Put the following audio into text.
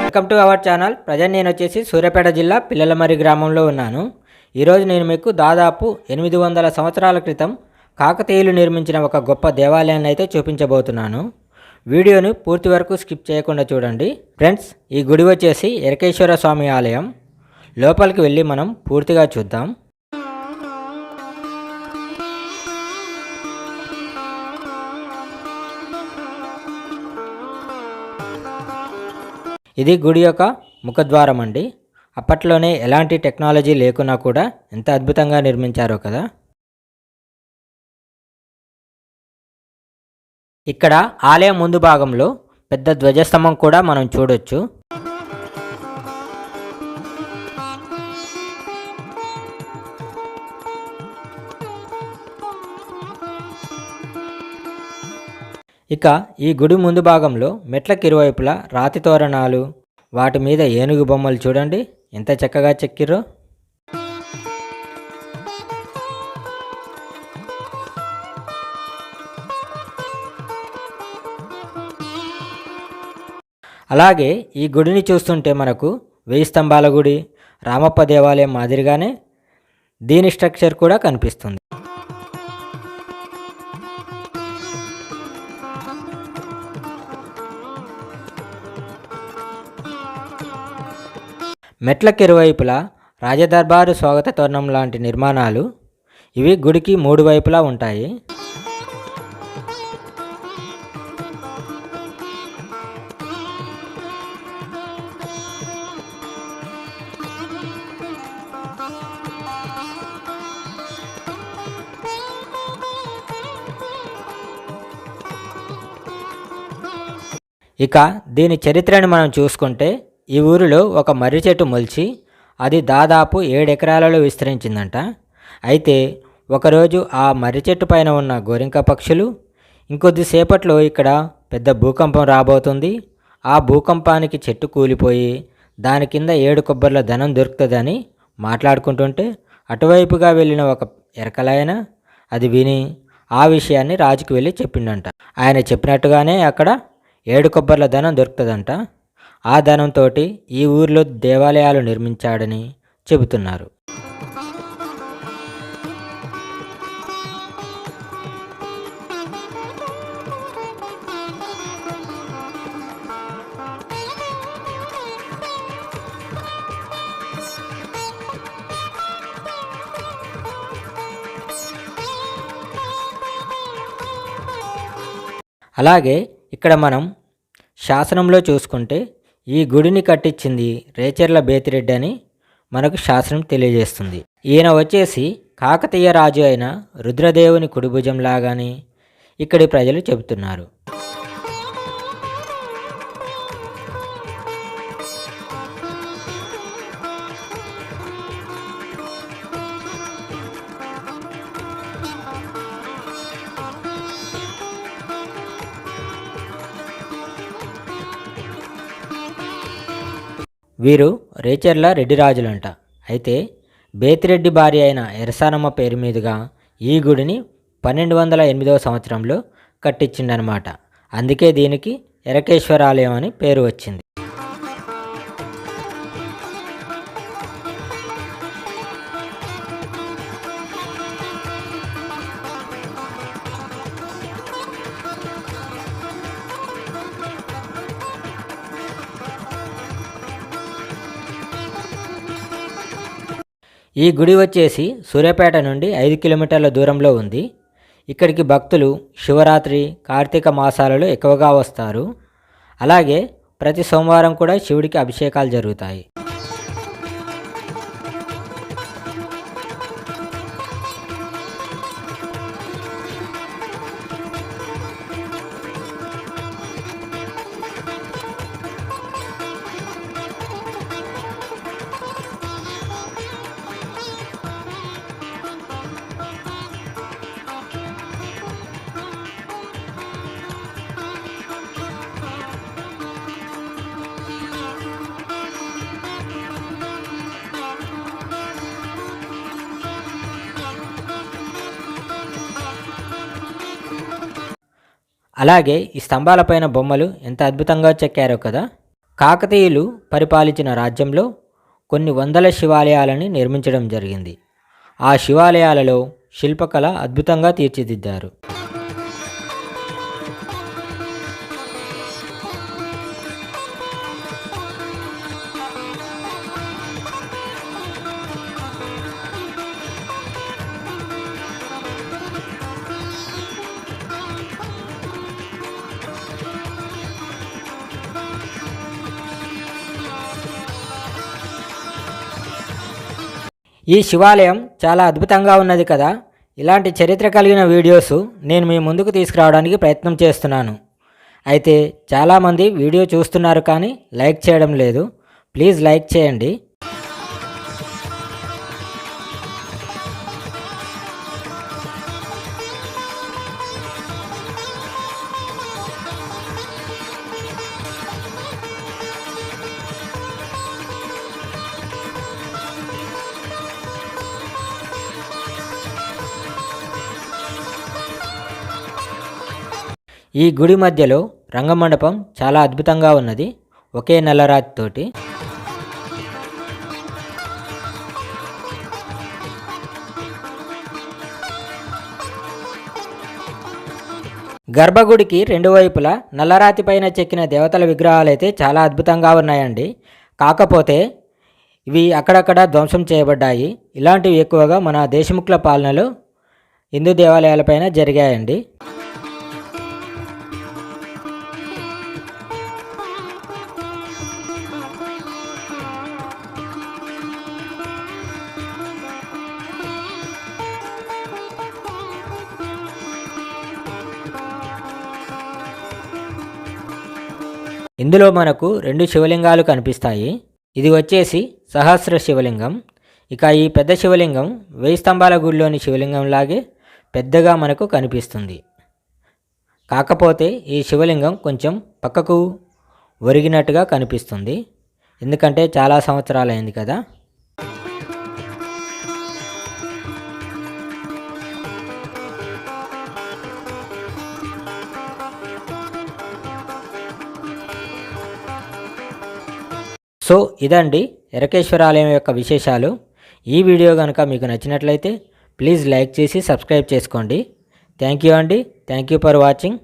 Welcome to our channel. Present నేను వచ్చేసి సూర్యాపేట జిల్లా పిల్లలమర్రి గ్రామంలో ఉన్నాను. ఈరోజు నేను మీకు దాదాపు 800 సంవత్సరాల క్రితం కాకతీయులు నిర్మించిన ఒక గొప్ప దేవాలయాన్ని అయితే చూపించబోతున్నాను. వీడియోని పూర్తి వరకు స్కిప్ చేయకుండా చూడండి. ఫ్రెండ్స్, ఈ గుడి వచ్చేసి ఎరకేశ్వర స్వామి ఆలయం. లోపలికి వెళ్ళి మనం పూర్తిగా చూద్దాం. ఇది గుడి యొక్క ముఖద్వారం అండి. అప్పట్లోనే ఎలాంటి టెక్నాలజీ లేకున్నా కూడా ఎంత అద్భుతంగా నిర్మించారో కదా. ఇక్కడ ఆలయం ముందు భాగంలో పెద్ద ధ్వజస్తంభం కూడా మనం చూడొచ్చు. ఇక ఈ గుడి ముందు భాగంలో మెట్లకి ఇరువైపులా రాతి తోరణాలు, వాటి మీద ఏనుగు బొమ్మలు చూడండి ఎంత చక్కగా చెక్కిర్రో. అలాగే ఈ గుడిని చూస్తుంటే మనకు 1000 స్తంభాల గుడి, రామప్ప దేవాలయం మాదిరిగానే దీని స్ట్రక్చర్ కూడా కనిపిస్తుంది. మెట్లకి ఇరువైపులా రాజదర్బారు స్వాగత తోరణం లాంటి నిర్మాణాలు, ఇవి గుడికి 3 వైపులా ఉంటాయి. ఇక దీని చరిత్రని మనం చూసుకుంటే, ఈ ఊరిలో ఒక మర్రి చెట్టు మొలిచి అది దాదాపు 7 ఎకరాలలో విస్తరించిందంట. అయితే ఒకరోజు ఆ మర్రి చెట్టు పైన ఉన్న గోరింక పక్షులు ఇంకొద్దిసేపట్లో ఇక్కడ పెద్ద భూకంపం రాబోతుంది, ఆ భూకంపానికి చెట్టు కూలిపోయి దాని కింద 7 కొబ్బర్ల ధనం దొరుకుతుందని మాట్లాడుకుంటుంటే అటువైపుగా వెళ్ళిన ఒక ఎరకలైన అది విని ఆ విషయాన్ని రాజుకు వెళ్ళి చెప్పిండంట. ఆయన చెప్పినట్టుగానే అక్కడ 7 కొబ్బర్ల ధనం దొరుకుతుందంట. ఆ ధనంతో ఈ ఊరిలో దేవాలయాలు నిర్మించాడని చెబుతున్నారు. అలాగే ఇక్కడ మనం శాసనంలో చూసుకుంటే ఈ గుడిని కట్టించింది రేచెర్ల బేతిరెడ్డి అని మనకు శాసనం తెలియజేస్తుంది. ఈయన వచ్చేసి కాకతీయ రాజు అయిన రుద్రదేవుని కుడిభుజం లాగాని ఇక్కడి ప్రజలు చెబుతున్నారు. వీరు రేచెర్ల రెడ్డిరాజులంట. అయితే బేతిరెడ్డి భార్య అయిన ఎరసానమ్మ పేరు మీదుగా ఈ గుడిని 1208వ సంవత్సరంలో కట్టించిండనమాట. అందుకే దీనికి ఎరకేశ్వరాలయం అని పేరు వచ్చింది. ఈ గుడి వచ్చేసి సూర్యాపేట నుండి 5 కిలోమీటర్ల దూరంలో ఉంది. ఇక్కడికి భక్తులు శివరాత్రి, కార్తీక మాసాలలో ఎక్కువగా వస్తారు. అలాగే ప్రతి సోమవారం కూడా శివుడికి అభిషేకాలు జరుగుతాయి. అలాగే ఈ స్తంభాలపైన బొమ్మలు ఎంత అద్భుతంగా చెక్కారో కదా. కాకతీయులు పరిపాలించిన రాజ్యంలో కొన్ని వందల శివాలయాలని నిర్మించడం జరిగింది. ఆ శివాలయాలలో శిల్పకళ అద్భుతంగా తీర్చిదిద్దారు. ఈ శివాలయం చాలా అద్భుతంగా ఉన్నది కదా. ఇలాంటి చరిత్ర కలిగిన వీడియోస్ నేను మీ ముందుకు తీసుకురావడానికి ప్రయత్నం చేస్తున్నాను. అయితే చాలామంది వీడియో చూస్తున్నారు కానీ లైక్ చేయడం లేదు. ప్లీజ్ లైక్ చేయండి. ఈ గుడి మధ్యలో రంగమండపం చాలా అద్భుతంగా ఉన్నది, ఒకే నల్లరాతితోటి. గర్భగుడికి రెండు వైపులా నల్లరాతి పైన చెక్కిన దేవతల విగ్రహాలు అయితే చాలా అద్భుతంగా ఉన్నాయండి. కాకపోతే ఇవి అక్కడక్కడ ధ్వంసం చేయబడ్డాయి. ఇలాంటివి ఎక్కువగా మన దేశముఖుల పాలనలో హిందూ దేవాలయాలపైన జరిగాయండి. ఇందులో మనకు రెండు శివలింగాలు కనిపిస్తాయి. ఇది వచ్చేసి సహస్ర శివలింగం. ఇక ఈ పెద్ద శివలింగం 1000 స్తంభాల గుడిలోని శివలింగంలాగే పెద్దగా మనకు కనిపిస్తుంది. కాకపోతే ఈ శివలింగం కొంచెం పక్కకు ఒరిగినట్టుగా కనిపిస్తుంది, ఎందుకంటే చాలా సంవత్సరాలైంది కదా. సో ఇదండి ఎరకేశ్వర ఆలయం యొక్క విశేషాలు. ఈ వీడియో కనుక మీకు నచ్చినట్లయితే ప్లీజ్ లైక్ చేసి సబ్స్క్రైబ్ చేసుకోండి. థ్యాంక్ యూ అండి. Thank you for watching.